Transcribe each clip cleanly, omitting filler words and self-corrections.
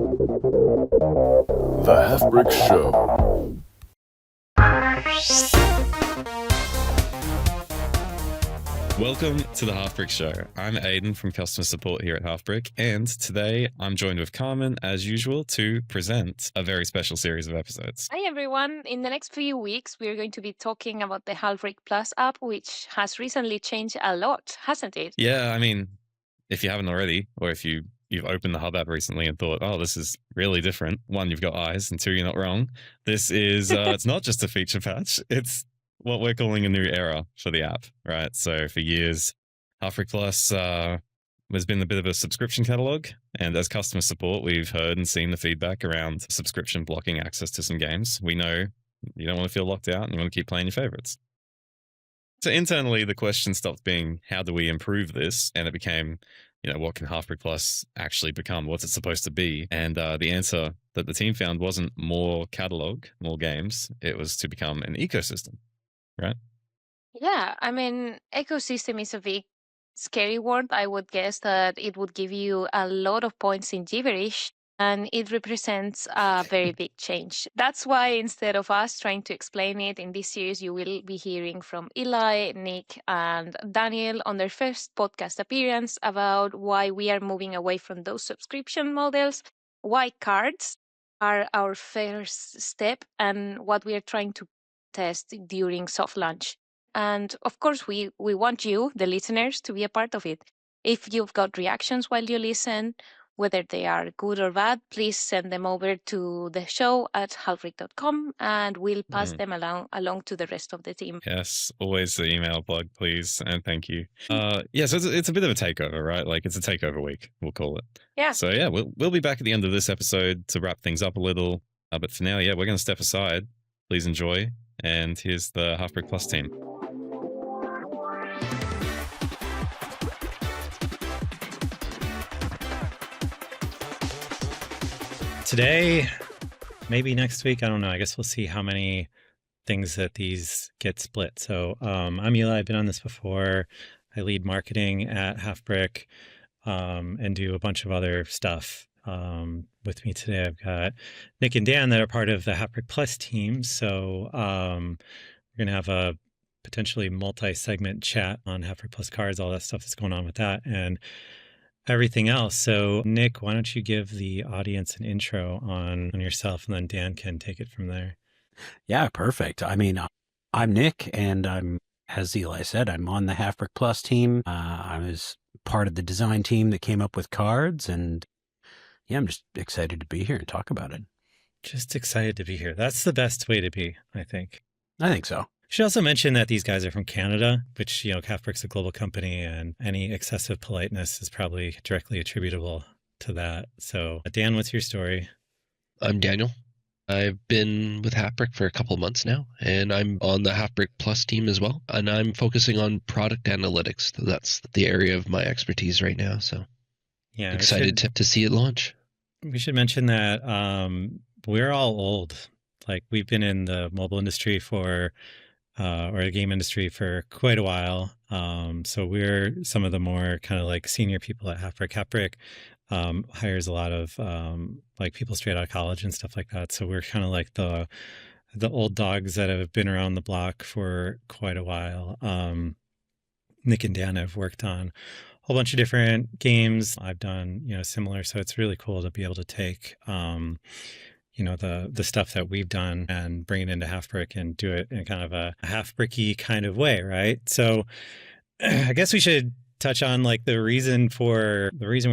The Halfbrick Show. Welcome to the Halfbrick Show. I'm Aiden from customer support here at Halfbrick, and today I'm joined with Carmen, as usual, to present a very special series of episodes. Hi everyone. In the next few weeks, we're going to be talking about the Halfbrick Plus app, which has recently changed a lot, hasn't it? Yeah, I mean, if you haven't already, or if you've opened the Hub app recently and thought, oh, this is really different. One, you've got eyes, and two, you're not wrong. This is, it's not just a feature patch. It's what we're calling a new era for the app, right? So for years, Halfbrick Plus has been a bit of a subscription catalog. And as customer support, we've heard and seen the feedback around subscription blocking access to some games. We know you don't want to feel locked out and you want to keep playing your favorites. So internally, the question stopped being, how do we improve this? And it became, what can Halfbrick Plus actually become? What's it supposed to be? And the answer that the team found wasn't more catalog, more games. It was to become an ecosystem, right? Yeah, I mean, ecosystem is a big, scary word. I would guess that it would give you a lot of points in gibberish, and it represents a very big change. That's why instead of us trying to explain it in this series, you will be hearing from Eli, Nick, and Daniel on their first podcast appearance about why we are moving away from those subscription models, why cards are our first step, and what we are trying to test during soft launch. And of course, we want you, the listeners, to be a part of it. If you've got reactions while you listen, whether they are good or bad, please send them over to the show at halfbrick.com and we'll pass them along to the rest of the team. Yes, always the email plug, please, and thank you. So it's a bit of a takeover, right? Like it's a takeover week, we'll call it. Yeah. So yeah, we'll be back at the end of this episode to wrap things up a little. But for now, we're going to step aside. Please enjoy. And here's the Halfbrick Plus team. Today, maybe next week, I don't know. I guess we'll see how many things that these get split. So I'm Eli. I've been on this before. I lead marketing at Halfbrick and do a bunch of other stuff. With me today, I've got Nick and Dan that are part of the Halfbrick Plus team. So we're going to have a potentially multi-segment chat on Halfbrick Plus cards, all that stuff that's going on with that, and everything else. So Nick, why don't you give the audience an intro on yourself, and then Dan can take it from there. Yeah, perfect. I mean, I'm Nick, and I'm, as Eli said, I'm on the Halfbrick Plus team. I was part of the design team that came up with cards, and yeah, I'm just excited to be here and talk about it. Just excited to be here. That's the best way to be, I think. I think so. Should also mention that these guys are from Canada, which, Halfbrick's a global company, and any excessive politeness is probably directly attributable to that. So, Dan, what's your story? I'm Daniel. I've been with Halfbrick for a couple of months now, and I'm on the Halfbrick Plus team as well. And I'm focusing on product analytics. That's the area of my expertise right now. So, yeah, excited to see it launch. We should mention that we're all old. Like, we've been in the mobile industry or the game industry for quite a while. So we're some of the more kind of like senior people at Halfbrick. Halfbrick hires a lot of like people straight out of college and stuff like that. So we're kind of like the old dogs that have been around the block for quite a while. Nick and Dan have worked on a whole bunch of different games. I've done, similar. So it's really cool to be able to take the stuff that we've done and bring it into Halfbrick and do it in kind of a Halfbricky kind of way, right? So I guess we should touch on like the reason we're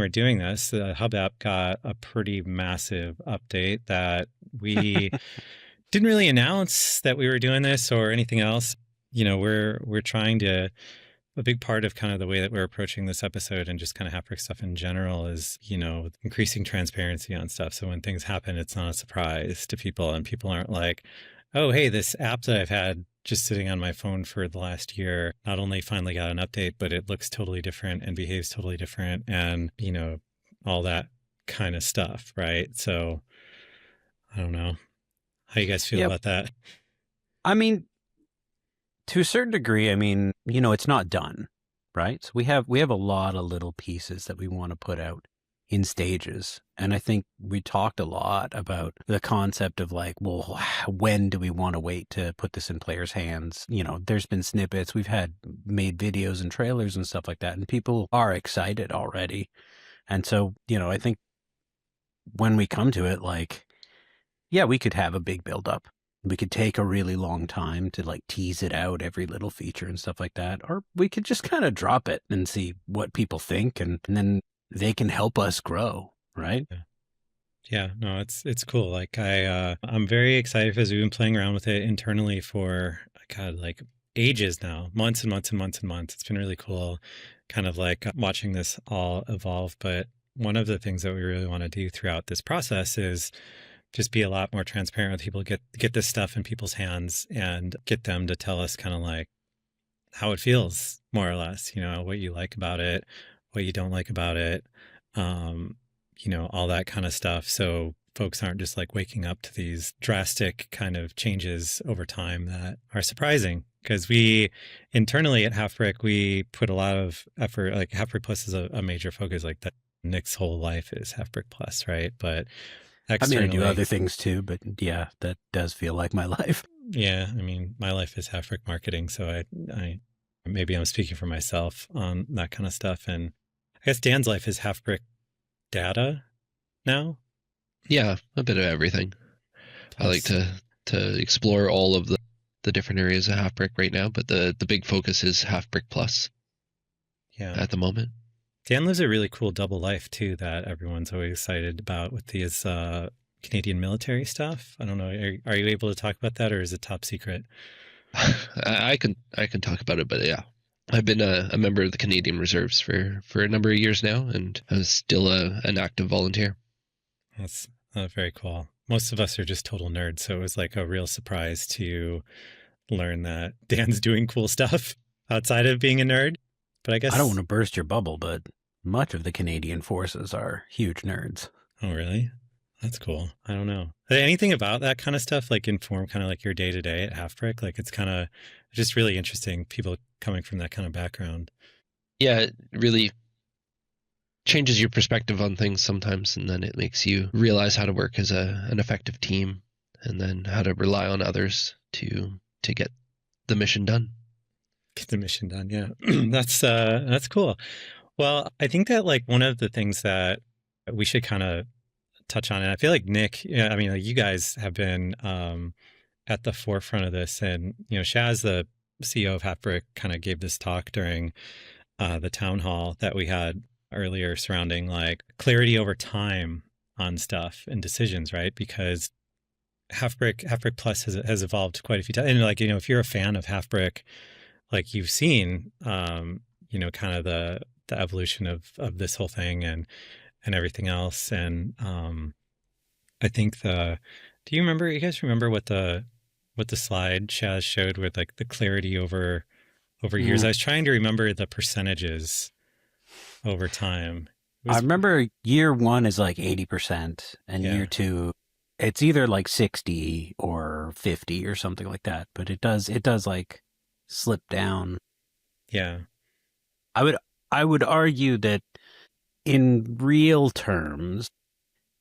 doing this. The Hub app got a pretty massive update that we didn't really announce that we were doing this or anything else. We're trying to. A big part of kind of the way that we're approaching this episode and just kind of Halfbrick stuff in general is, increasing transparency on stuff. So when things happen, it's not a surprise to people, and people aren't like, oh, hey, this app that I've had just sitting on my phone for the last year not only finally got an update, but it looks totally different and behaves totally different and, all that kind of stuff, right? So I don't know. How you guys feel about that? I mean, to a certain degree, it's not done, right? So we have a lot of little pieces that we want to put out in stages. And I think we talked a lot about the concept of like, well, when do we want to wait to put this in players' hands? You know, there's been snippets. We've had made videos and trailers and stuff like that, and people are excited already. And so, you know, I think when we come to it, like, yeah, we could have a big build up. We could take a really long time to like tease it out, every little feature and stuff like that. Or we could just kind of drop it and see what people think, and then they can help us grow, right? Yeah, no, it's cool. Like I'm very excited because we've been playing around with it internally for God, like ages now, months and months and months and months. It's been really cool, kind of like watching this all evolve. But one of the things that we really want to do throughout this process is just be a lot more transparent with people, get this stuff in people's hands and get them to tell us kind of like how it feels, more or less, you know, what you like about it, what you don't like about it, you know, all that kind of stuff. So folks aren't just like waking up to these drastic kind of changes over time that are surprising. Because we internally at Halfbrick, we put a lot of effort, like Halfbrick Plus is a major focus, like that Nick's whole life is Halfbrick Plus, right? But externally, I mean, I do other things too, but yeah, that does feel like my life. Yeah, I mean, my life is Halfbrick marketing, so I maybe I'm speaking for myself on that kind of stuff. And I guess Dan's life is Halfbrick data now. Yeah, a bit of everything. I like to explore all of the different areas of Halfbrick right now, but the big focus is Halfbrick Plus. Yeah, at the moment. Dan lives a really cool double life too that everyone's always excited about with these Canadian military stuff. I don't know. Are you able to talk about that, or is it top secret? I can talk about it, but yeah, I've been a member of the Canadian Reserves for a number of years now, and I was still an active volunteer. That's very cool. Most of us are just total nerds, so it was like a real surprise to learn that Dan's doing cool stuff outside of being a nerd. But I guess I don't want to burst your bubble, but much of the Canadian forces are huge nerds. Oh, really? That's cool. I don't know. Anything about that kind of stuff like inform kind of like your day to day at Halfbrick? Like it's kind of just really interesting. People coming from that kind of background. Yeah, it really changes your perspective on things sometimes, and then it makes you realize how to work as an effective team, and then how to rely on others to get the mission done. Get the mission done. Yeah, that's cool. Well, I think that like one of the things that we should kind of touch on, and I feel like Nick, I mean, like you guys have been at the forefront of this, and you know, Shaz, the CEO of Halfbrick, kind of gave this talk during the town hall that we had earlier surrounding like clarity over time on stuff and decisions, right? Because Halfbrick Plus has evolved quite a few times, and like, you know, if you're a fan of Halfbrick, like you've seen, you know, kind of the evolution of this whole thing and everything else. And I think do you guys remember what the slide Shaz showed with like the clarity over years? I was trying to remember the percentages over time. I remember year one is like 80%, and year two, it's either like 60 or 50 or something like that. But it does like slip down. Yeah. I would argue that in real terms,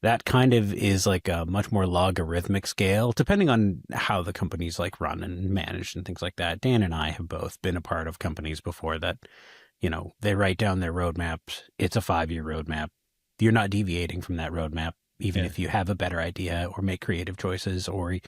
that kind of is like a much more logarithmic scale, depending on how the company's like run and managed and things like that. Dan and I have both been a part of companies before that, you know, they write down their roadmaps. It's a 5-year roadmap. You're not deviating from that roadmap, even if you have a better idea or make creative choices, or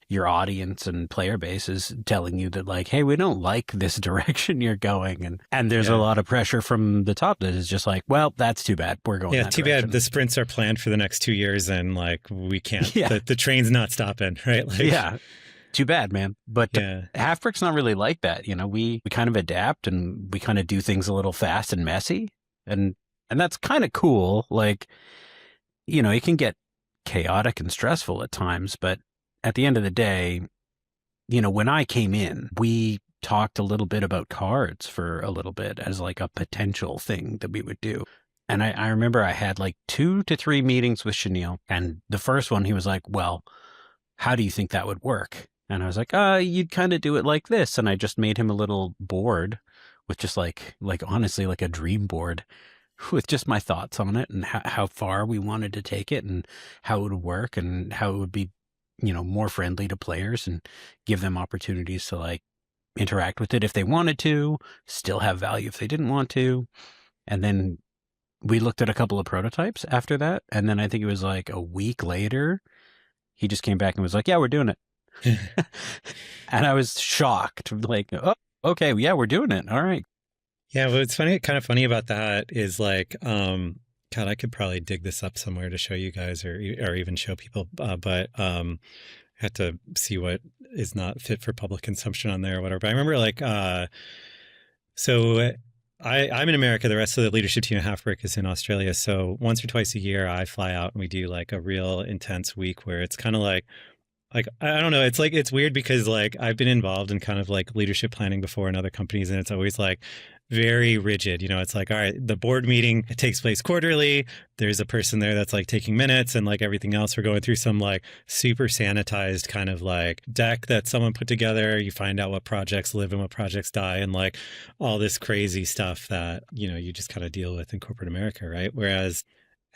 your audience and player base is telling you that like, hey, we don't like this direction you're going. And there's a lot of pressure from the top that is just like, well, that's too bad. We're going that too direction. Bad. The sprints are planned for the next 2 years and like we can't, the train's not stopping, right? Like, too bad, man. But Halfbrick's not really like that. You know, we kind of adapt and we kind of do things a little fast and messy. And that's kind of cool. Like, you know, it can get chaotic and stressful at times, but at the end of the day, you know, when I came in, we talked a little bit about cards for a little bit as like a potential thing that we would do. And I remember I had like 2 to 3 meetings with Chenille. And the first one, he was like, well, how do you think that would work? And I was like, you'd kind of do it like this. And I just made him a little board with just like honestly, like a dream board with just my thoughts on it and how far we wanted to take it and how it would work and how it would be, more friendly to players and give them opportunities to like interact with it if they wanted to, still have value if they didn't want to. And then we looked at a couple of prototypes after that. And then I think it was like a week later, he just came back and was like, yeah, we're doing it. And I was shocked, like, oh, okay, yeah, we're doing it. All right. Yeah, what's kind of funny about that is like, God, I could probably dig this up somewhere to show you guys or even show people, but I had to see what is not fit for public consumption on there or whatever. But I remember like, so I'm in America. The rest of the leadership team at Halfbrick is in Australia. So once or twice a year, I fly out and we do like a real intense week where it's kind of like I don't know. It's like it's weird because like I've been involved in kind of like leadership planning before in other companies, and it's always like very rigid. It's like, all right, the board meeting, it takes place quarterly. There's a person there that's like taking minutes, and like everything else, we're going through some like super sanitized kind of like deck that someone put together. You find out what projects live and what projects die, and like all this crazy stuff that you just kind of deal with in corporate America, right? Whereas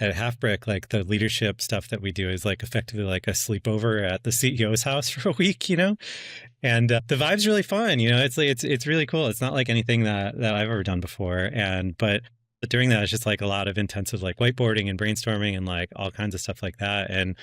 at Halfbrick, like the leadership stuff that we do is like effectively like a sleepover at the CEO's house for a week, and the vibe's really fun. It's really cool. It's not like anything that I've ever done before. But during that, it's just like a lot of intensive like whiteboarding and brainstorming and like all kinds of stuff like that. And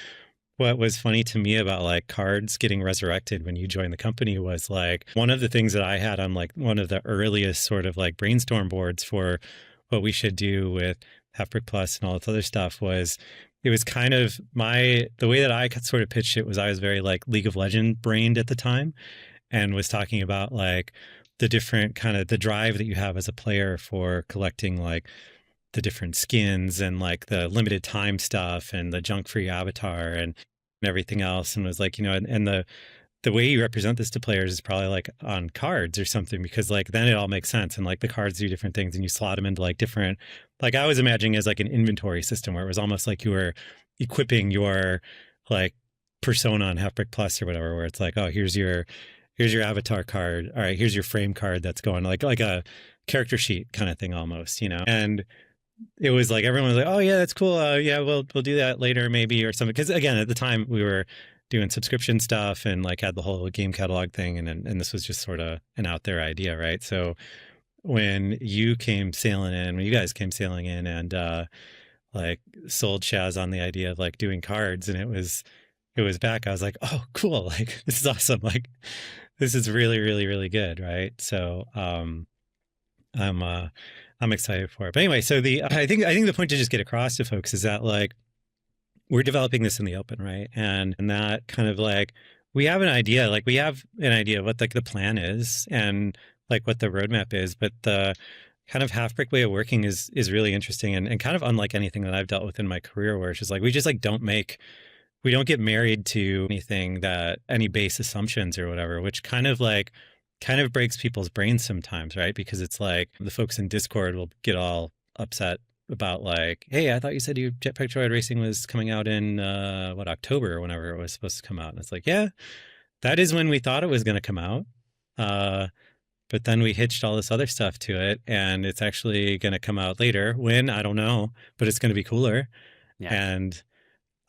what was funny to me about like cards getting resurrected when you joined the company was like one of the things that I had on like one of the earliest sort of like brainstorm boards for what we should do with Halfbrick Plus and all this other stuff was it was kind of the way that I sort of pitched it was I was very like League of Legends brained at the time and was talking about like the different kind of the drive that you have as a player for collecting like the different skins and like the limited time stuff and the junk free avatar and everything else. And was like, and the way you represent this to players is probably like on cards or something, because like then it all makes sense. And like the cards do different things and you slot them into like different, like I was imagining as like an inventory system where it was almost like you were equipping your like persona on Halfbrick Plus or whatever, where it's like, oh, here's your avatar card. All right, here's your frame card that's going like a character sheet kind of thing almost, and it was like everyone was like, oh yeah, that's cool. Yeah, we'll do that later maybe or something. Because again, at the time we were doing subscription stuff and like had the whole game catalog thing, and this was just sort of an out there idea, right? So when you guys came sailing in and like sold Shaz on the idea of like doing cards, and it was back, I was like, oh cool, like this is awesome, like this is really really really good, right? So I'm excited for it. But anyway, so I think the point to just get across to folks is that like we're developing this in the open, right? And that kind of like we have an idea of what like the plan is and like what the roadmap is, but the kind of Halfbrick way of working is really interesting and kind of unlike anything that I've dealt with in my career, where it's just like we just like we don't get married to anything, that any base assumptions or whatever, which kind of breaks people's brains sometimes, right? Because it's like the folks in Discord will get all upset about like, hey, I thought you said your Jetpack Joyride Racing was coming out in October or whenever it was supposed to come out. And it's like, yeah, that is when we thought it was going to come out. But then we hitched all this other stuff to it, and it's actually going to come out later. When? I don't know, but it's going to be cooler. Yeah. And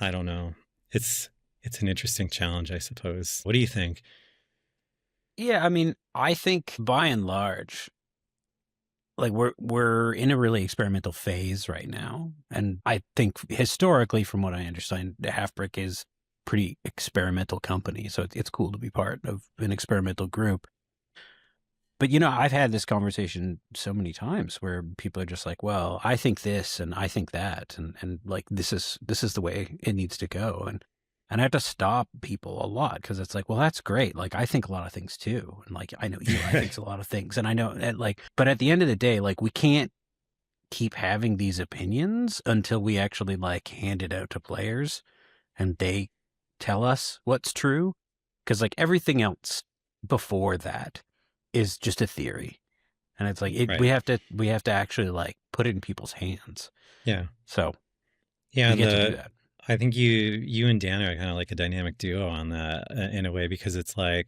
I don't know. It's an interesting challenge, I suppose. What do you think? Yeah, I mean, I think by and large, like we're in a really experimental phase right now. And I think historically, from what I understand, Halfbrick is a pretty experimental company. So it's cool to be part of an experimental group. But, I've had this conversation so many times where people are just like, well, I think this and I think that. And like, this is the way it needs to go. And I have to stop people a lot because it's like, well, that's great. Like, I think a lot of things too. And like, I know Eli thinks a lot of things. And I know that but at the end of the day, like, we can't keep having these opinions until we actually like hand it out to players and they tell us what's true. Because like everything else before that is just a theory. And it's like, right. we have to actually like put it in people's hands. Yeah. So yeah, we get to do that. I think you and Dan are kind of like a dynamic duo on that in a way, because it's like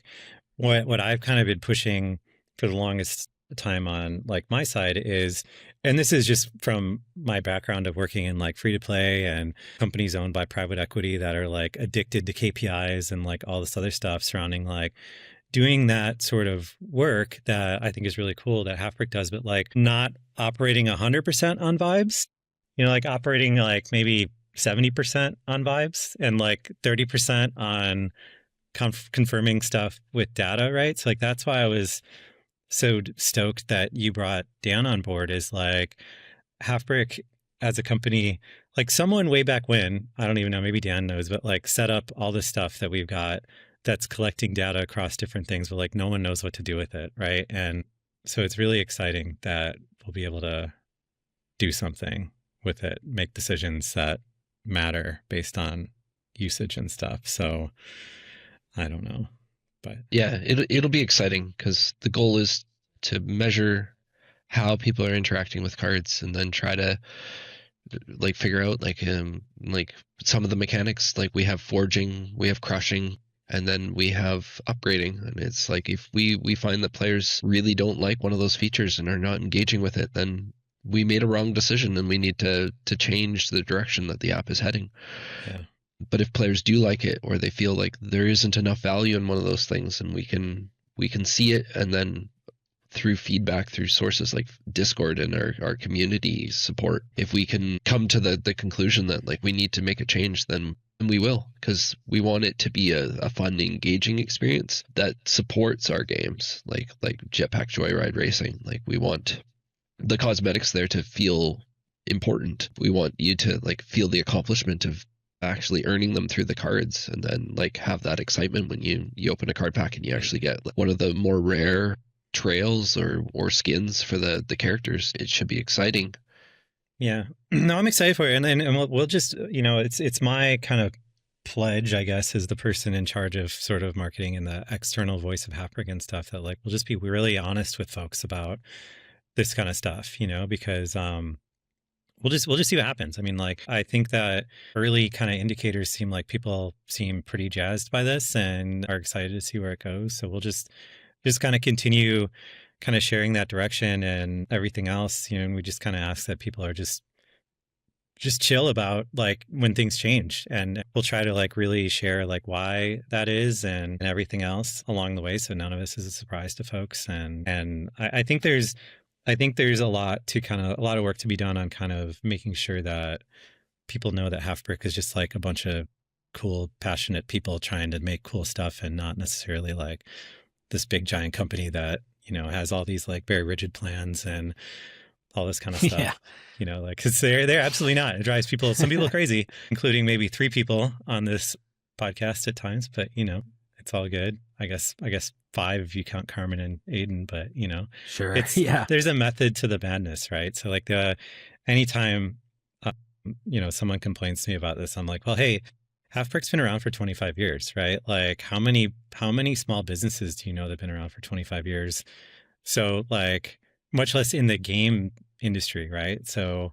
what I've kind of been pushing for the longest time on like my side is, and this is just from my background of working in like free to play and companies owned by private equity that are like addicted to KPIs and like all this other stuff surrounding like doing that sort of work that I think is really cool that Halfbrick does, but like not operating 100% on vibes, like operating like maybe 70% on vibes and like 30% on confirming stuff with data, right? So like that's why I was so stoked that you brought Dan on board, is like Halfbrick as a company, like someone way back when, I don't even know, maybe Dan knows, but like set up all this stuff that we've got that's collecting data across different things, but like no one knows what to do with it, right? And so it's really exciting that we'll be able to do something with it, make decisions that matter based on usage and stuff. So I don't know, but yeah, it'll be exciting because the goal is to measure how people are interacting with cards and then try to like figure out like some of the mechanics. Like we have forging, we have crushing, and then we have upgrading. And it's like if we find that players really don't like one of those features and are not engaging with it, then we made a wrong decision and we need to change the direction that the app is heading. yeah. But if players do like it, or they feel like there isn't enough value in one of those things, and we can see it, and then through feedback through sources like Discord and our community support, if we can come to the conclusion that like we need to make a change, then we will, because we want it to be a fun, engaging experience that supports our games, like Jetpack Joyride Racing. Like we want the cosmetics there to feel important. We want you to like feel the accomplishment of actually earning them through the cards, and then like have that excitement when you open a card pack and you actually get one of the more rare trails or skins for the characters. It should be exciting. Yeah, no, I'm excited for it, and we'll just it's my kind of pledge, I guess, as the person in charge of sort of marketing and the external voice of Halfbrick and stuff, that like we'll just be really honest with folks about this kind of stuff, because we'll just see what happens. I mean, like I think that early kind of indicators seem like people seem pretty jazzed by this and are excited to see where it goes. So we'll just kind of continue kind of sharing that direction and everything else, and we just kind of ask that people are just chill about like when things change, and we'll try to like really share like why that is and everything else along the way, so none of this is a surprise to folks. And I think there's a lot of work to be done on kind of making sure that people know that Halfbrick is just like a bunch of cool, passionate people trying to make cool stuff, and not necessarily like this big giant company that has all these like very rigid plans and all this kind of stuff. Yeah. Like, because they're absolutely not. It drives some people crazy, including maybe 3 people on this podcast at times. But it's all good. I guess 5 if you count Carmen and Aiden. But sure, there's a method to the madness, right? So like anytime someone complains to me about this, I'm like, well, hey, Halfbrick's been around for 25 years, right? Like how many small businesses do you know that have been around for 25 years? So like much less in the game industry, right? So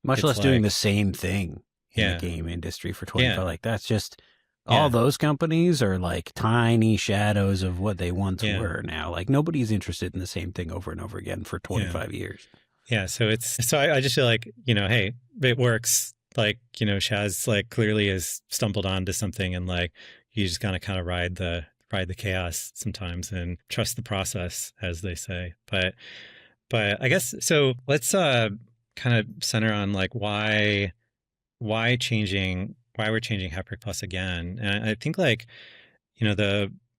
much less like, doing the same thing in the game industry for 25. Like that's just all those companies are like tiny shadows of what they once were now. Like nobody's interested in the same thing over and over again for 25 years. Yeah. So I just feel like, hey, it works. Like, Shaz like clearly has stumbled onto something, and like you just gotta kind of ride the chaos sometimes and trust the process, as they say. But I guess so. Let's kind of center on like why we're changing Halfbrick Plus again. And I think like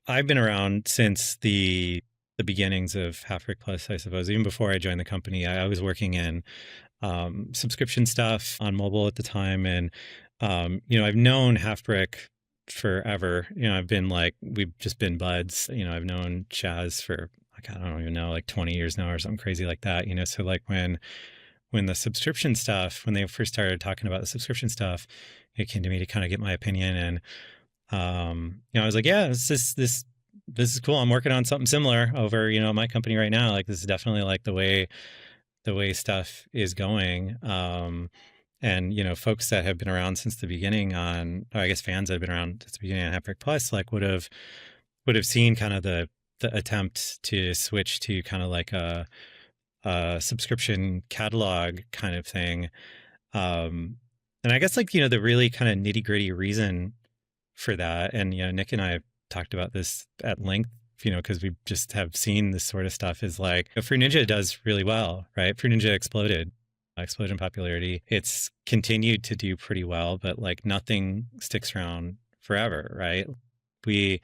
I've been around since the beginnings of Halfbrick Plus, I suppose. Even before I joined the company, I was working in subscription stuff on mobile at the time, and I've known Halfbrick forever. I've been like, we've just been buds. I've known Chaz for like, I don't even know, like 20 years now or something crazy like that. So like when the subscription stuff, when they first started talking about the subscription stuff, it came to me to kind of get my opinion, and I was like, yeah, this is cool. I'm working on something similar over my company right now. Like this is definitely like the way stuff is going. And folks that have been around since the beginning fans that have been around since the beginning on Halfbrick Plus like would have seen kind of the the attempt to switch to kind of like a subscription catalog kind of thing. And I guess like, you know, the really kind of nitty gritty reason for that, and, you know, Nick and I have talked about this at length, you know, because we just have seen this sort of stuff, is like, Fruit Ninja does really well, right? Fruit Ninja exploded in popularity. It's continued to do pretty well, but like nothing sticks around forever, right? We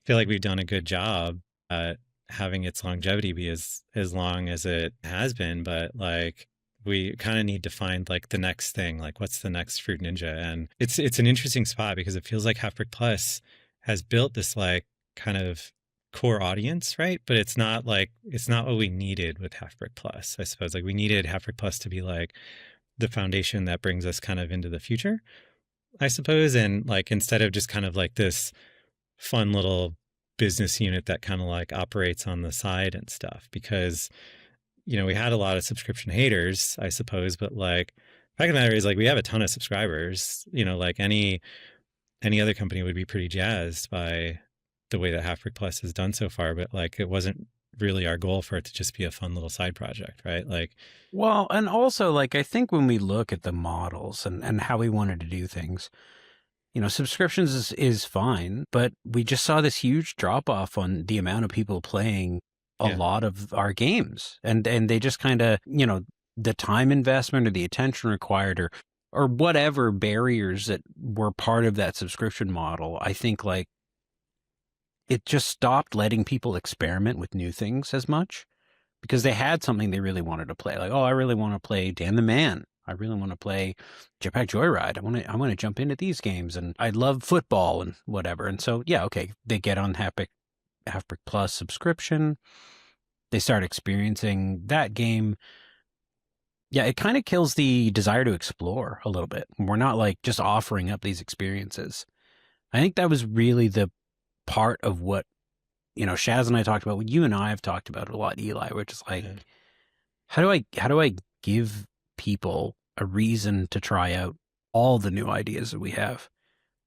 feel like we've done a good job at having its longevity be as long as it has been, but like we kind of need to find like the next thing, like what's the next Fruit Ninja. And it's an interesting spot because it feels like Halfbrick Plus has built this like kind of core audience, right? But it's not what we needed with Halfbrick Plus, I suppose. Like we needed Halfbrick Plus to be like the foundation that brings us kind of into the future, I suppose. And like instead of just kind of like this fun little business unit that kind of like operates on the side and stuff, because, you know, we had a lot of subscription haters, I suppose, but like fact of the matter is like we have a ton of subscribers, you know, like any other company would be pretty jazzed by the way that Halfbrick Plus has done so far, but like it wasn't really our goal for it to just be a fun little side project, right? Like, well, and also like I think when we look at the models and how we wanted to do things, you know, subscriptions is fine, but we just saw this huge drop off on the amount of people playing a lot of our games, and they just kind of, you know, the time investment or the attention required or whatever barriers that were part of that subscription model, I think like it just stopped letting people experiment with new things as much because they had something they really wanted to play. Like, oh, I really want to play Dan the Man. I really want to play Jetpack Joyride. I want to jump into these games, and I love football and whatever. And so, yeah, okay, they get on Halfbrick Plus subscription. They start experiencing that game. Yeah, it kind of kills the desire to explore a little bit. We're not like just offering up these experiences. I think that was really the part of what, you know, Shaz and I talked about, what you and I have talked about a lot, Eli, which is like, how do I give people a reason to try out all the new ideas that we have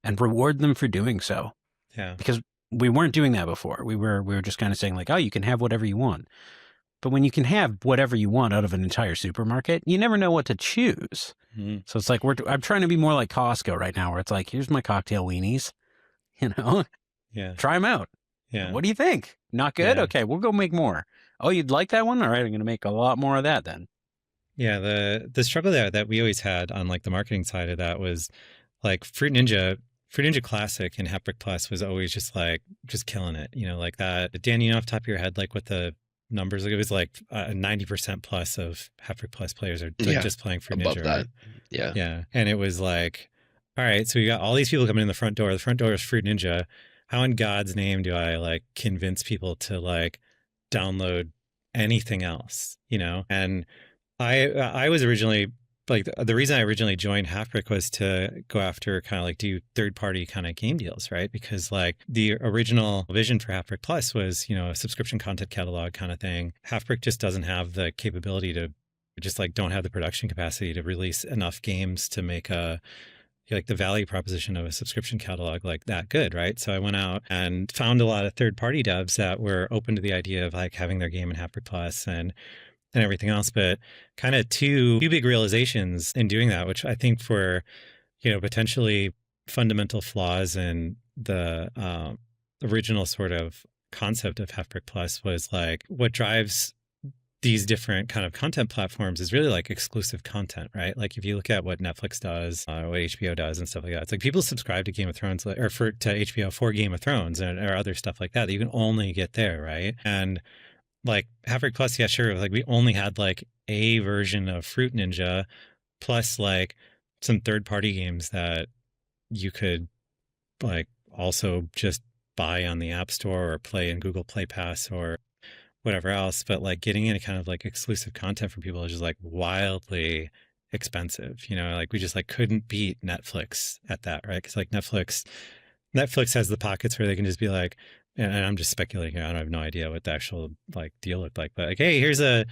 and reward them for doing so? yeah, Because we weren't doing that before. We were just kind of saying like, oh, you can have whatever you want. But when you can have whatever you want out of an entire supermarket, you never know what to choose. mm-hmm. So it's like I'm trying to be more like Costco right now, where it's like, here's my cocktail weenies, you know, yeah, try them out. yeah. What do you think? Not good? Yeah. Okay, we'll go make more. Oh, you'd like that one? All right, I'm going to make a lot more of that then. Yeah, the struggle that we always had on like the marketing side of that was like Fruit Ninja Classic and Halfbrick Plus was always just killing it. You know, like that. Dan, you know off the top of your head, like what the numbers, like it was like 90% plus of Halfbrick Plus players are just playing Fruit above Ninja. that. Right? Yeah. Yeah. And it was like, all right, so we got all these people coming in the front door. The front door is Fruit Ninja. How in God's name do I like convince people to like download anything else, you know? And I was originally like, the reason I originally joined Halfbrick was to go after kind of like do third-party kind of game deals, right? Because like the original vision for Halfbrick Plus was, you know, a subscription content catalog kind of thing. Halfbrick just doesn't have the capability to, just like don't have the production capacity to release enough games to make like the value proposition of a subscription catalog like that good, right? So I went out and found a lot of third-party devs that were open to the idea of like having their game in Halfbrick Plus and everything else, but kind of two big realizations in doing that, which I think for, you know, potentially fundamental flaws in the original sort of concept of Halfbrick Plus was like what drives these different kind of content platforms is really like exclusive content, right? Like if you look at what Netflix does, what HBO does and stuff like that, it's like people subscribe to Game of Thrones to HBO for Game of Thrones or other stuff like that you can only get there, right? And like Halfbrick Plus, yeah, sure. Like we only had like a version of Fruit Ninja plus like some third-party games that you could like also just buy on the App Store or play in Google Play Pass or whatever else. But like getting into kind of like exclusive content for people is just like wildly expensive. You know, like we just like couldn't beat Netflix at that, right? Because like Netflix has the pockets where they can just be like, and I'm just speculating here, I have no idea what the actual like deal looked like, but like, hey, here's a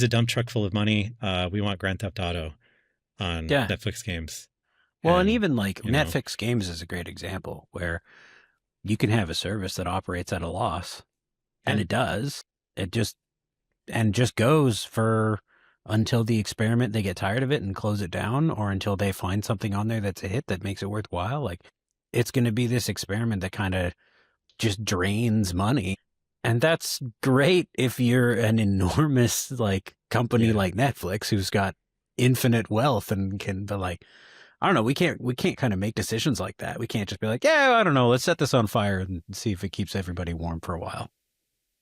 dump truck full of money. We want Grand Theft Auto on Netflix games. Well, and even like Netflix games is a great example where you can have a service that operates at a loss And it does. It just goes for until the experiment, they get tired of it and close it down, or until they find something on there that's a hit that makes it worthwhile. Like, it's going to be this experiment that kind of just drains money. And that's great if you're an enormous like company like Netflix who's got infinite wealth and can be like, I don't know, we can't kind of make decisions like that. We can't just be like, yeah, I don't know, let's set this on fire and see if it keeps everybody warm for a while.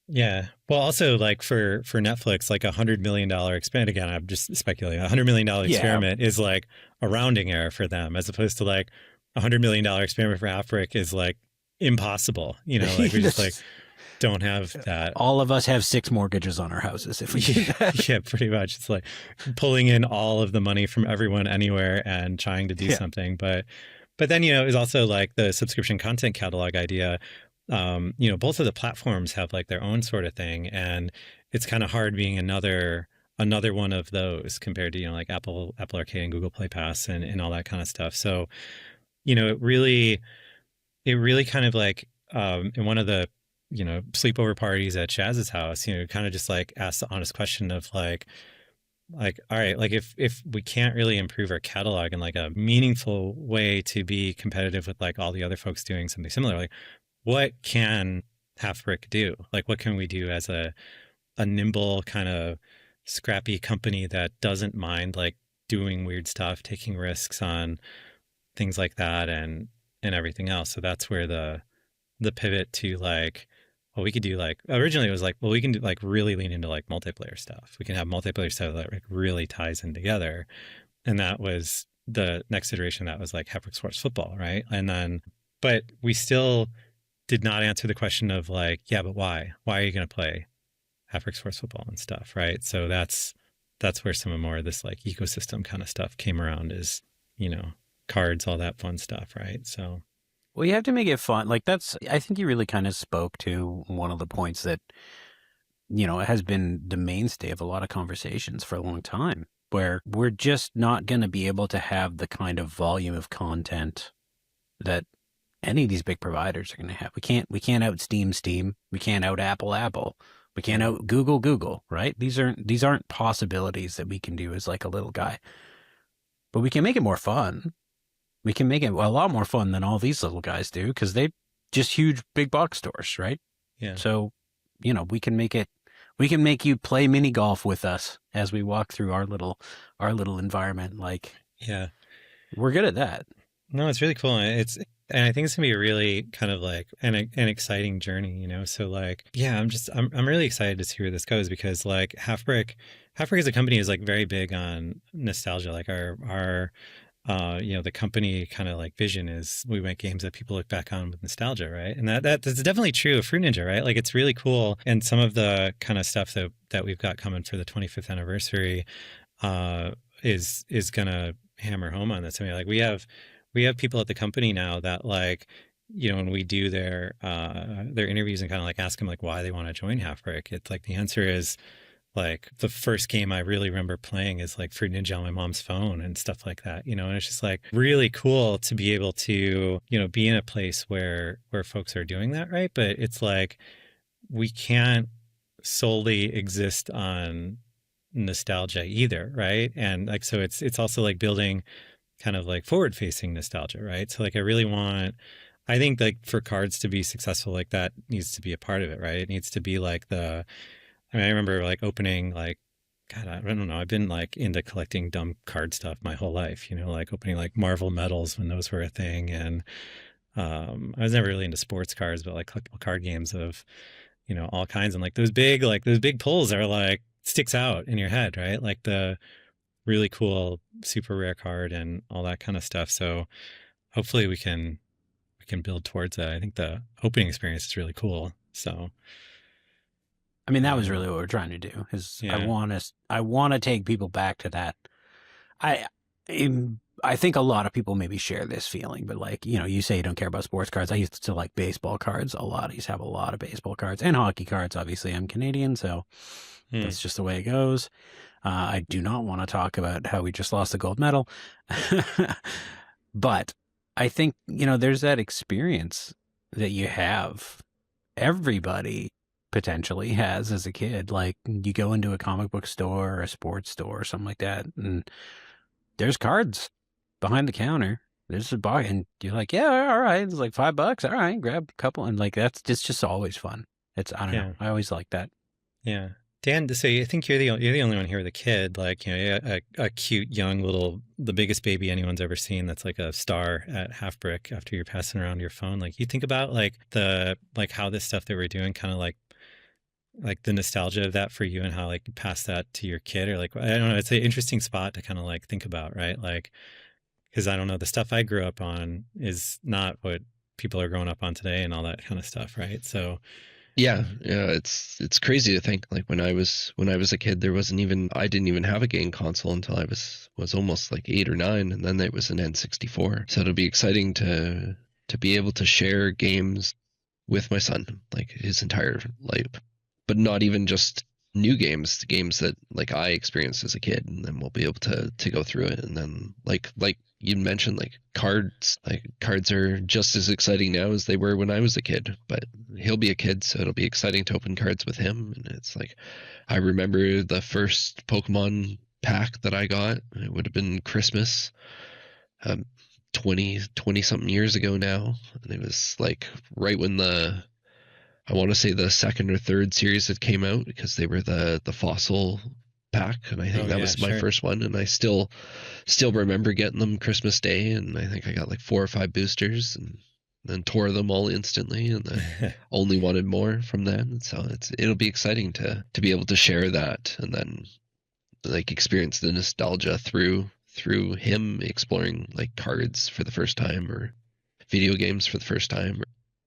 Yeah. Well, also like for Netflix, like $100 million experiment, again, I'm just speculating, $100 million experiment is like a rounding error for them, as opposed to like $100 million experiment for Halfbrick is like impossible. You know, like we just like don't have that. All of us have 6 mortgages on our houses if we do that. Yeah, pretty much. It's like pulling in all of the money from everyone anywhere and trying to do something. But then, you know, it's also like the subscription content catalog idea. You know, both of the platforms have like their own sort of thing, and it's kind of hard being another one of those compared to, you know, like Apple Arcade and Google Play Pass and all that kind of stuff. So, you know, it really kind of like in one of the, you know, sleepover parties at Chaz's house, you know, kind of just like asked the honest question of like, all right, like if we can't really improve our catalog in like a meaningful way to be competitive with like all the other folks doing something similar, like what can Halfbrick do? Like, what can we do as a nimble kind of scrappy company that doesn't mind like doing weird stuff, taking risks on things like that and everything else. So that's where the pivot to like, well, we could do like, originally it was like, well, we can do like really lean into like multiplayer stuff. We can have multiplayer stuff that like really ties in together. And that was the next iteration. That was like Halfbrick Sports Football, right? And then, but we still did not answer the question of like, yeah, but why? Why are you going to play Halfbrick Sports Football and stuff, right? So that's where some of more of this like ecosystem kind of stuff came around, is, you know, cards, all that fun stuff, right? So, well, you have to make it fun. Like I think you really kind of spoke to one of the points that, you know, has been the mainstay of a lot of conversations for a long time, where we're just not going to be able to have the kind of volume of content that any of these big providers are going to have. We can't out Steam. We can't out Apple. We can't out Google, right? These aren't possibilities that we can do as like a little guy. But we can make it more fun. We can make it a lot more fun than all these little guys do, because they just huge big box stores, right? Yeah. So, you know, we can make you play mini golf with us as we walk through our little environment. Like, yeah, we're good at that. No, it's really cool. And I think it's gonna be a really kind of like an exciting journey, you know? So like, yeah, I'm really excited to see where this goes, because like Halfbrick as a company is like very big on nostalgia. Like our you know, the company kind of like vision is we make games that people look back on with nostalgia, right? And that's definitely true of Fruit Ninja, right? Like, it's really cool. And some of the kind of stuff that we've got coming for the 25th anniversary is gonna hammer home on this. I mean, like we have people at the company now that, like, you know, when we do their interviews and kind of like ask them like why they want to join Halfbrick, it's like the answer is like the first game I really remember playing is like Fruit Ninja on my mom's phone and stuff like that, you know. And it's just like really cool to be able to, you know, be in a place where folks are doing that, right? But it's like we can't solely exist on nostalgia either, right? And like, so it's also like building kind of like forward facing nostalgia, right? So like I think like for cards to be successful, like that needs to be a part of it, right? It needs to be like I remember like opening like, God, I don't know, I've been like into collecting dumb card stuff my whole life, you know, like opening like Marvel medals when those were a thing. And I was never really into sports cards, but like collectible card games of, you know, all kinds. And like those big pulls are like sticks out in your head, right? Like the really cool, super rare card and all that kind of stuff. So hopefully we can build towards that. I think the opening experience is really cool. So, I mean, that was really what we're trying to do. Yeah. I want to take people back to that. I think a lot of people maybe share this feeling, but like, you know, you say you don't care about sports cards. I used to like baseball cards a lot. I used to have a lot of baseball cards and hockey cards. Obviously, I'm Canadian, so that's just the way it goes. I do not want to talk about how we just lost the gold medal, but I think, you know, there's that experience that you have. Everybody potentially has as a kid. Like, you go into a comic book store or a sports store or something like that, and there's cards behind the counter. There's a box, and you're like, yeah, all right. It's like $5. All right, grab a couple, and like it's just always fun. I don't know. I always like that. Yeah. Dan, so I think you're the only one here with a kid, like, you know, a cute young little, the biggest baby anyone's ever seen. That's like a star at Halfbrick after you're passing around your phone. Like, you think about like how this stuff that we're doing, kind of like the nostalgia of that for you, and how like you pass that to your kid, or like, I don't know, it's an interesting spot to kind of like think about, right? Like, because I don't know, the stuff I grew up on is not what people are growing up on today and all that kind of stuff, right? So Yeah, it's crazy to think, like, when I was a kid, I didn't even have a game console until I was almost like 8 or 9, and then there was an N64. So it'll be exciting to be able to share games with my son, like his entire life, but not even just new games, the games that like I experienced as a kid, and then we'll be able to go through it. And then like you mentioned, like cards are just as exciting now as they were when I was a kid, but he'll be a kid, so it'll be exciting to open cards with him. And it's like, I remember the first Pokemon pack that I got, it would have been Christmas, 20 something years ago now. And it was like right when I want to say the second or third series that came out, because they were the fossil pack, and I think that was my first one, and I still remember getting them Christmas Day, and I think I got like 4 or 5 boosters, and then tore them all instantly, and then only wanted more from them. So it'll be exciting to be able to share that, and then like experience the nostalgia through him exploring like cards for the first time, or video games for the first time,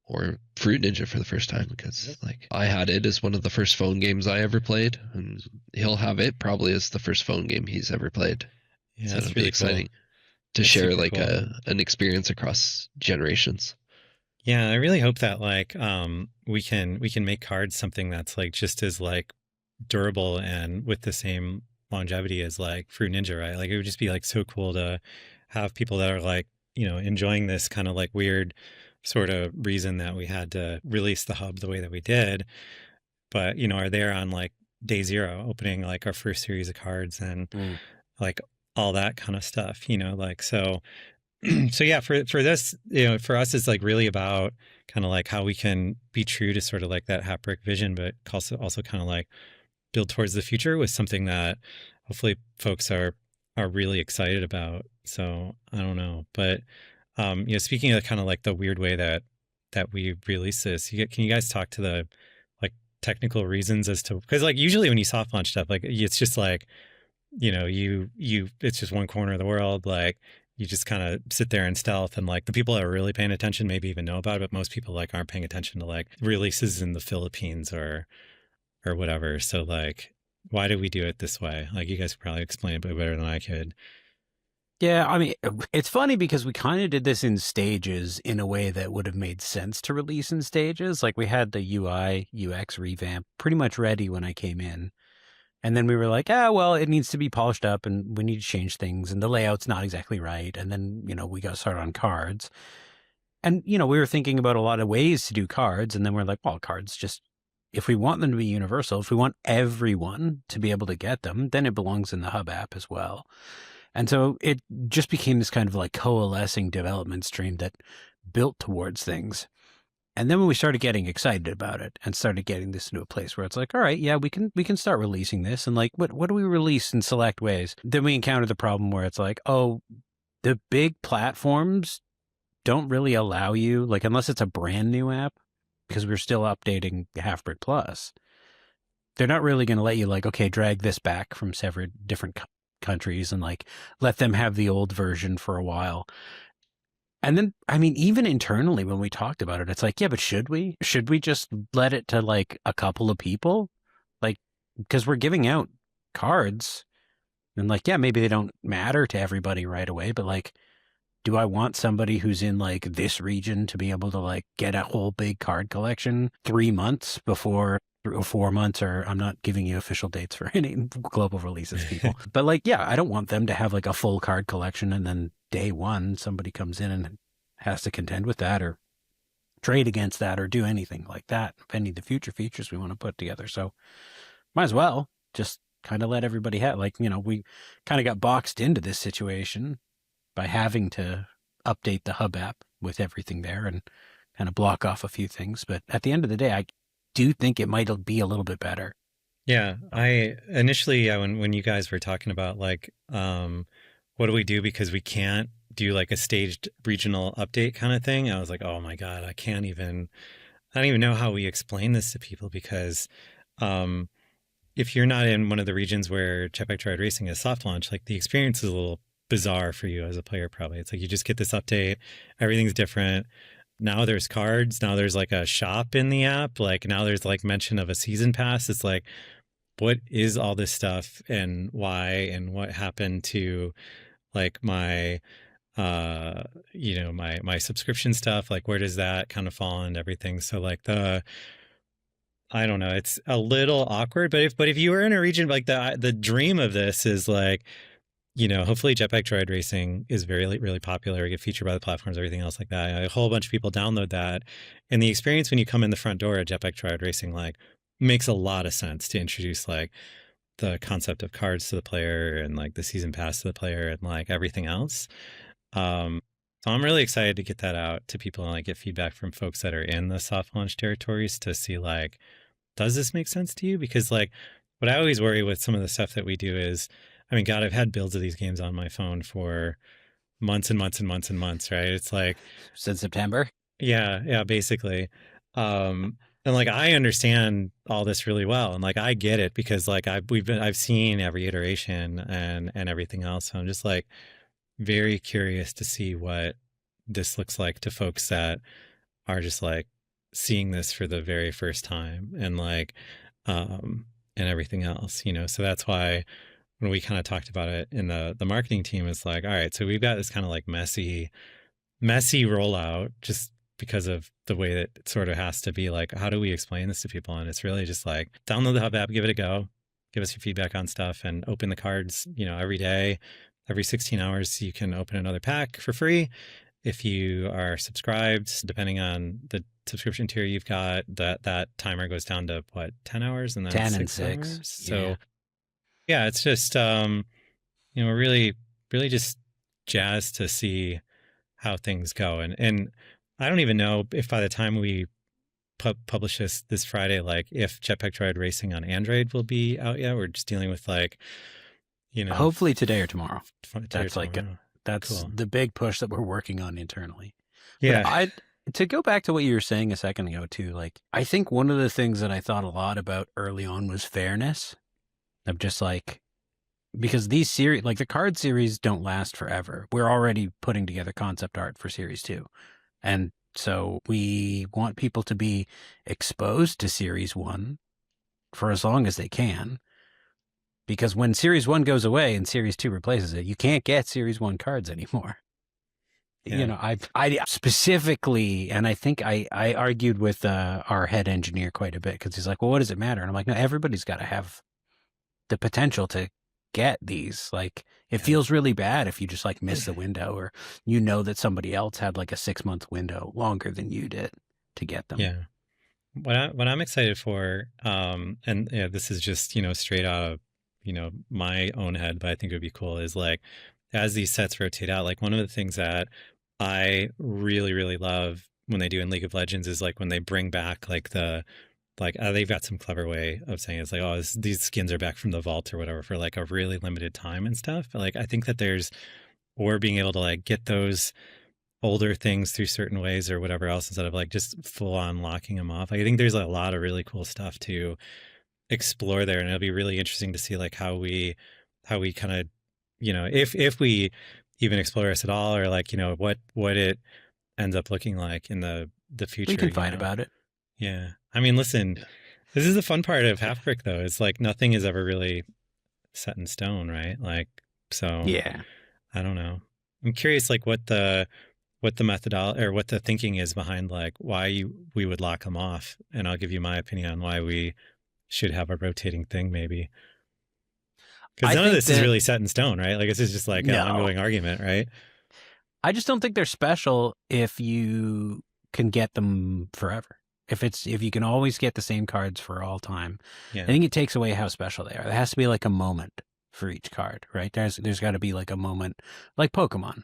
or Fruit Ninja for the first time, because like I had it as one of the first phone games I ever played, and he'll have it probably as the first phone game he's ever played. Yeah, so that's it'll really be exciting to share like an experience across generations. Yeah, I really hope that like we can make cards something that's like just as like durable and with the same longevity as like Fruit Ninja, right? Like, it would just be like so cool to have people that are like, you know, enjoying this kind of like weird sort of reason that we had to release the hub the way that we did, but you know, are there on like day 0 opening like our first series of cards and like all that kind of stuff, you know, like, so yeah, for this, you know, for us, it's like really about kind of like how we can be true to sort of like that Halfbrick vision, but also kind of like build towards the future with something that hopefully folks are really excited about. So I don't know, but you know, speaking of kind of like the weird way that we release this, can you guys talk to the like technical reasons as to, because like usually when you soft launch stuff, like it's just like, you know, you it's just one corner of the world, like you just kind of sit there in stealth, and like the people that are really paying attention maybe even know about it, but most people like aren't paying attention to like releases in the Philippines or whatever. So like, why do we do it this way? Like, you guys could probably explain it better than I could. Yeah, I mean, it's funny because we kind of did this in stages in a way that would have made sense to release in stages. Like, we had the UI, UX revamp pretty much ready when I came in. And then we were like, well, it needs to be polished up and we need to change things, and the layout's not exactly right. And then, you know, we got started on cards. And, you know, we were thinking about a lot of ways to do cards. And then we're like, well, cards just, if we want them to be universal, if we want everyone to be able to get them, then it belongs in the Hub app as well. And so it just became this kind of like coalescing development stream that built towards things. And then when we started getting excited about it and started getting this into a place where it's like, all right, yeah, we can start releasing this. And like, what do we release in select ways? Then we encounter the problem where it's like, oh, the big platforms don't really allow you, like, unless it's a brand new app, because we're still updating Halfbrick Plus, they're not really going to let you like, okay, drag this back from several different countries and like let them have the old version for a while. And then, I mean, even internally when we talked about it, it's like, yeah, but should we just let it to like a couple of people? Like, because we're giving out cards and like, yeah, maybe they don't matter to everybody right away, but like, do I want somebody who's in like this region to be able to like get a whole big card collection 3 months before, or 4 months, or I'm not giving you official dates for any global releases, people. But like, yeah, I don't want them to have like a full card collection and then day one somebody comes in and has to contend with that, or trade against that or do anything like that, of any of the future features we want to put together. So might as well just kind of let everybody have, like, we kind of got boxed into this situation by having to update the hub app with everything there and kind of block off a few things. But at the end of the day, I do think it might be a little bit better. Yeah, I initially, when you guys were talking about like, what do we do because we can't do like a staged regional update kind of thing, I was like, oh my God, I don't even know how we explain this to people, because if you're not in one of the regions where Jetpack Joyride Racing is soft launch, like the experience is a little bizarre for you as a player. Probably it's like you just get this update, everything's different. Now there's cards, now there's like a shop in the app, like now there's like mention of a season pass. It's like, what is all this stuff and why, and what happened to like my my subscription stuff, like where does that kind of fall into everything? So like I don't know, it's a little awkward, but if you were in a region like the dream of this is like, hopefully Jetpack Joyride Racing is really popular, get featured by the platforms, everything else like that. A whole bunch of people download that. And the experience when you come in the front door at Jetpack Joyride Racing, like, makes a lot of sense to introduce like the concept of cards to the player and like the season pass to the player and like everything else. So I'm really excited to get that out to people and like get feedback from folks that are in the soft launch territories to see like, does this make sense to you? Because like what I always worry with some of the stuff that we do is, I mean, God, I've had builds of these games on my phone for months and months and months and months, right? It's like Since September? Yeah, basically. And like I understand all this really well, and like I get it because like I've seen every iteration and everything else. So I'm just like very curious to see what this looks like to folks that are just like seeing this for the very first time and like and everything else, So that's why when we kind of talked about it in the marketing team, it's like, all right, so we've got this kind of like messy rollout just because of the way that it sort of has to be. Like, how do we explain this to people? And it's really just like, download the Hub app, give it a go, give us your feedback on stuff, and open the cards, every day, every 16 hours, you can open another pack for free. If you are subscribed, depending on the subscription tier you've got, that timer goes down to 10 hours and then 10 and 6 6. hours. So yeah, it's just, we're really just jazzed to see how things go. And I don't even know if by the time we publish this Friday, like if Jetpack Joyride Racing on Android will be out yet. We're just dealing with like, hopefully today or tomorrow. That's like tomorrow. that's Cool. the big push that we're working on internally. Yeah. But to go back to what you were saying a second ago too, like I think one of the things that I thought a lot about early on was fairness. Of just like, because these series, like the card series, don't last forever. We're already putting together concept art for series 2. And so we want people to be exposed to series 1 for as long as they can. Because when series 1 goes away and series 2 replaces it, you can't get series 1 cards anymore. Yeah. I specifically, and I think I argued with our head engineer quite a bit, because he's like, well, what does it matter? And I'm like, no, everybody's got to have the potential to get these. Like, it feels really bad if you just like miss the window, or that somebody else had like a 6-month window longer than you did to get them. Yeah. What I'm excited for, and this is just, straight out of, my own head, but I think it would be cool, is like, as these sets rotate out, like one of the things that I really, really love when they do in League of Legends is like when they bring back like they've got some clever way of saying it's like, oh, these skins are back from the vault or whatever for like a really limited time and stuff. But like, I think that or being able to like get those older things through certain ways or whatever else, instead of like just full on locking them off. Like, I think there's a lot of really cool stuff to explore there. And it'll be really interesting to see like how we kind of, if we even explore this at all, or like, what it ends up looking like in the future. We can fight about it. Yeah. I mean, listen, this is the fun part of Halfbrick though. It's like nothing is ever really set in stone, right? Like, so yeah, I don't know. I'm curious, like what the methodology or what the thinking is behind like why we would lock them off. And I'll give you my opinion on why we should have a rotating thing maybe. Because none of this is really set in stone, right? Like, this is just like an ongoing argument, right? I just don't think they're special if you can get them forever. If you can always get the same cards for all time, Yeah. I think it takes away how special they are. There has to be like a moment for each card, right? There's got to be like a moment, like Pokemon.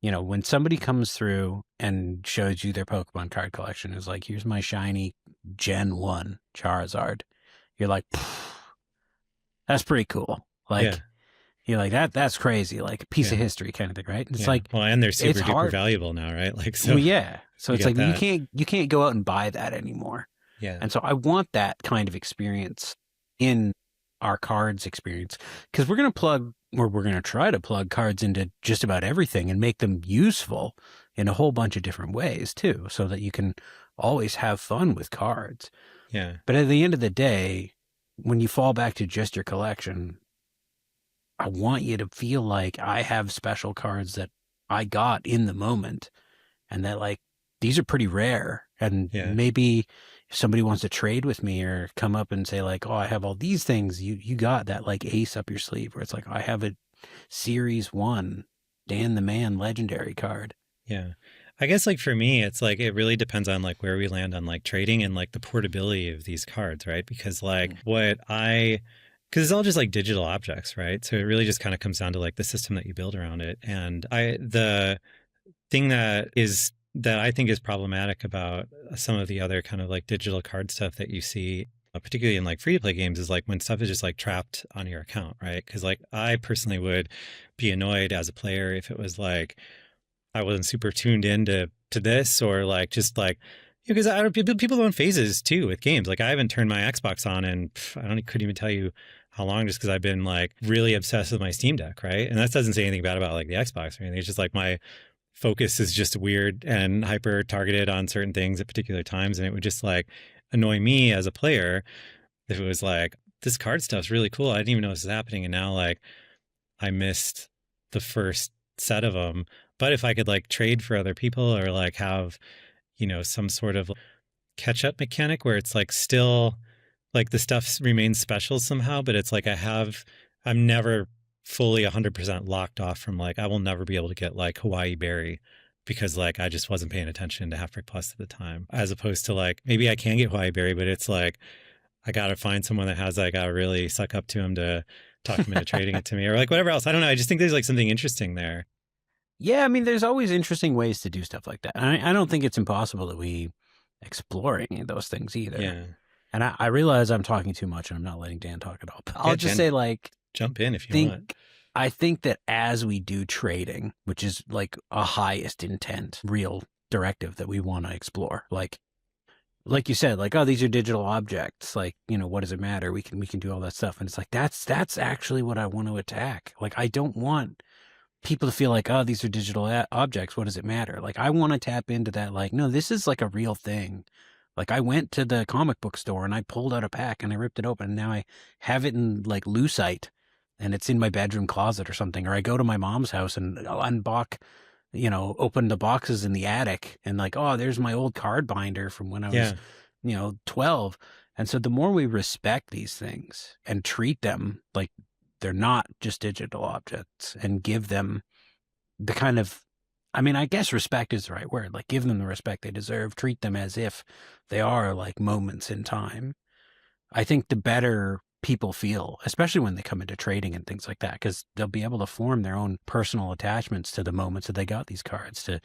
You know, when somebody comes through and shows you their Pokemon card collection, is like, here's my shiny Gen 1 Charizard. You're like, that's pretty cool. Like, Yeah. you're like, that's crazy. Like a piece of history kind of thing, right? It's Yeah. like, well, and they're super it's duper hard. valuable now, right? Like, so well, yeah. So you it's get like that. you can't go out and buy that anymore. yeah. And so I want that kind of experience in our cards experience, because we're going to try to plug cards into just about everything and make them useful in a whole bunch of different ways too, so that you can always have fun with cards. Yeah. But at the end of the day, when you fall back to just your collection, I want you to feel like I have special cards that I got in the moment, and that like these are pretty rare. And maybe if somebody wants to trade with me or come up and say like, oh, I have all these things, you got that like ace up your sleeve, where it's like, I have a Series 1 Dan the Man legendary card. Yeah. I guess like for me, it's like, it really depends on like where we land on like trading and like the portability of these cards, right? Because like because it's all just like digital objects, right? So it really just kind of comes down to like the system that you build around it. And the thing that I think is problematic about some of the other kind of like digital card stuff that you see, particularly in like free to play games, is like when stuff is just like trapped on your account, right? Because like I personally would be annoyed as a player if it was like I wasn't super tuned into this, or like just like, because people go in phases too with games. Like I haven't turned my Xbox on and couldn't even tell you how long, just because I've been like really obsessed with my Steam Deck, right? And that doesn't say anything bad about like the Xbox or anything. It's just like my focus is just weird and hyper targeted on certain things at particular times, and it would just like annoy me as a player if it was like, this card stuff's really cool, I didn't even know this was happening, and now like I missed the first set of them. But if I could like trade for other people, or like have, you know, some sort of catch up mechanic where it's like still like the stuff remains special somehow, but it's like I'm never fully 100% locked off from like, I will never be able to get like Hawaii Berry because like I just wasn't paying attention to Halfbrick Plus at the time, as opposed to like, maybe I can get Hawaii Berry, but it's like, I got to find someone that has, I got to really suck up to him to talk him into trading it to me, or like whatever else. I don't know. I just think there's like something interesting there. Yeah, I mean, there's always interesting ways to do stuff like that. I don't think it's impossible that we explore any of those things either. Yeah. And I realize I'm talking too much and I'm not letting Dan talk at all. But I'll just say, like, jump in if you want. I think that as we do trading, which is like a highest intent, real directive that we want to explore, like you said, like, oh, these are digital objects. Like, you know, what does it matter? We can do all that stuff. And it's like, that's actually what I want to attack. Like, I don't want people to feel like, oh, these are digital objects. What does it matter? Like, I want to tap into that. Like, no, this is like a real thing. Like, I went to the comic book store and I pulled out a pack and I ripped it open, and now I have it in like lucite and it's in my bedroom closet or something. Or I go to my mom's house and I'll unbox, you know, open the boxes in the attic and like, oh, there's my old card binder from when I was, 12. And so the more we respect these things and treat them like they're not just digital objects, and give them the kind of, I mean, I guess respect is the right word. Like, give them the respect they deserve. Treat them as if they are like moments in time. I think the better people feel, especially when they come into trading and things like that, because they'll be able to form their own personal attachments to the moments that they got these cards. To,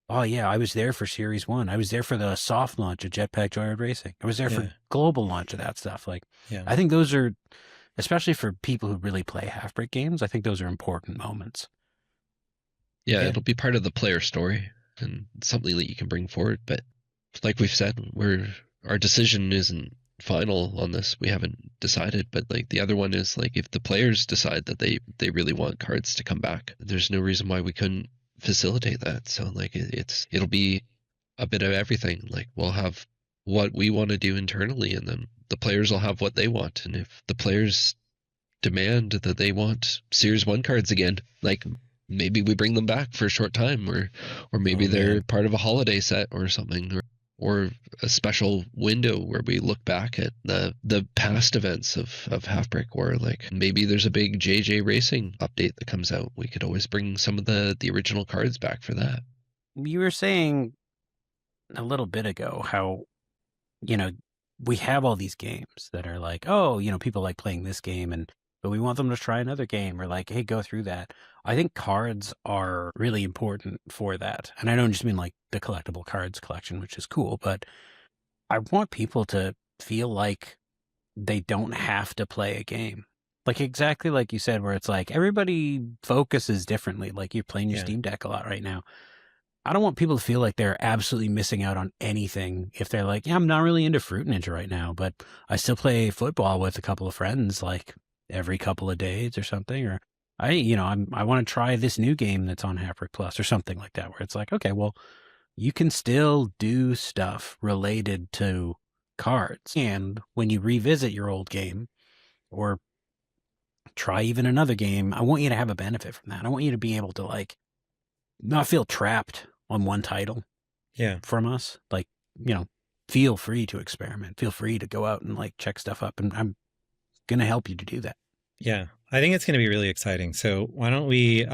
oh yeah, I was there for Series 1. I was there for the soft launch of Jetpack Joyride Racing. I was there for global launch of that stuff. Like, I think those are, especially for people who really play Halfbrick games, I think those are important moments. Yeah, it'll be part of the player story and something that you can bring forward. But like we've said, our decision isn't final on this. We haven't decided. But like the other one is like, if the players decide that they really want cards to come back, there's no reason why we couldn't facilitate that. So like it'll be a bit of everything. Like, we'll have what we want to do internally, and then the players will have what they want. And if the players demand that they want Series 1 cards again, like, maybe we bring them back for a short time, or maybe they're part of a holiday set or something, or a special window where we look back at the past events of Halfbrick, or like maybe there's a big JJ Racing update that comes out. We could always bring some of the original cards back for that. You were saying a little bit ago how, you know, we have all these games that are like, oh, you know, people like playing this game, but we want them to try another game, or like, hey, go through that. I think cards are really important for that. And I don't just mean like the collectible cards collection, which is cool, but I want people to feel like they don't have to play a game. Like exactly like you said, where it's like everybody focuses differently. Like you're playing your Yeah. Steam Deck a lot right now. I don't want people to feel like they're absolutely missing out on anything if they're like, yeah, I'm not really into Fruit Ninja right now, but I still play football with a couple of friends like every couple of days or something. Or I want to try this new game that's on Halfbrick Plus or something like that, where it's like, okay, well, you can still do stuff related to cards. And when you revisit your old game or try even another game, I want you to have a benefit from that. I want you to be able to like not feel trapped on one title Yeah. from us. Like, feel free to experiment. Feel free to go out and like check stuff up. And I'm going to help you to do that. Yeah. I think it's going to be really exciting. So why don't we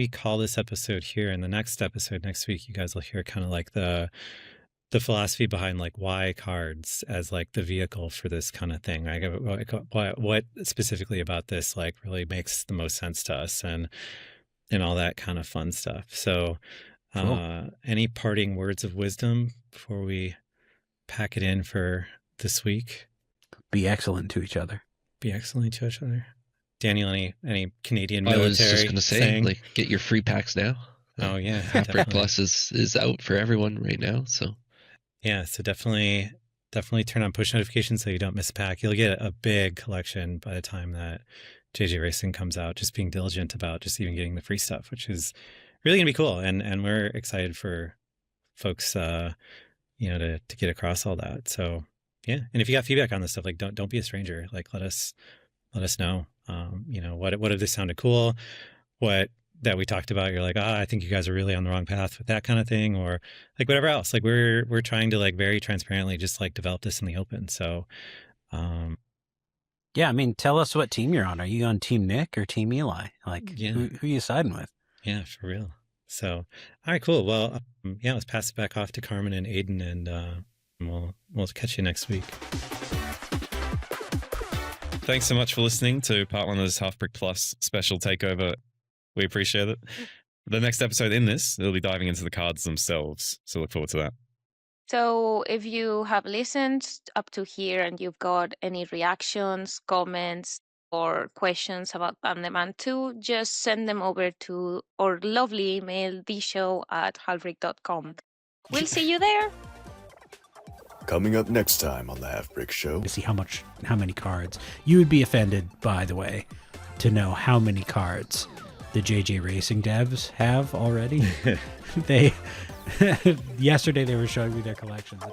call this episode here, and the next episode next week, you guys will hear kind of like the philosophy behind like why cards as like the vehicle for this kind of thing. What specifically about this like really makes the most sense to us, and all that kind of fun stuff. So Cool. Any parting words of wisdom before we pack it in for this week? Be excellent to each other. Be excellent to each other. Daniel, any Canadian I military was just going to say, saying? like, get your free packs now. Oh yeah, Halfbrick Plus is out for everyone right now. So yeah, so definitely turn on push notifications so you don't miss a pack. You'll get a big collection by the time that JJ Racing comes out. Just being diligent about just even getting the free stuff, which is really gonna be cool. And we're excited for folks, to get across all that. So yeah, and if you got feedback on this stuff, like don't be a stranger. Like let us know. What if this sounded cool? What that we talked about, you're like, I think you guys are really on the wrong path with that kind of thing, or like whatever else. Like we're trying to like very transparently just like develop this in the open. So yeah, I mean, tell us what team you're on. Are you on Team Nick or Team Eli? Like, yeah. who are you siding with? Yeah, for real. So, all right, cool. Well, let's pass it back off to Carmen and Aiden, and we'll catch you next week. Thanks so much for listening to part one of this Halfbrick Plus special takeover. We appreciate it. The next episode in this, it'll be diving into the cards themselves. So look forward to that. So if you have listened up to here and you've got any reactions, comments, or questions about Pandeman 2, just send them over to our lovely email, theshow@halfbrick.com. We'll see you there. Coming up next time on the Halfbrick Show. To see how many cards. You would be offended, by the way, to know how many cards the JJ Racing devs have already. Yesterday they were showing me their collections.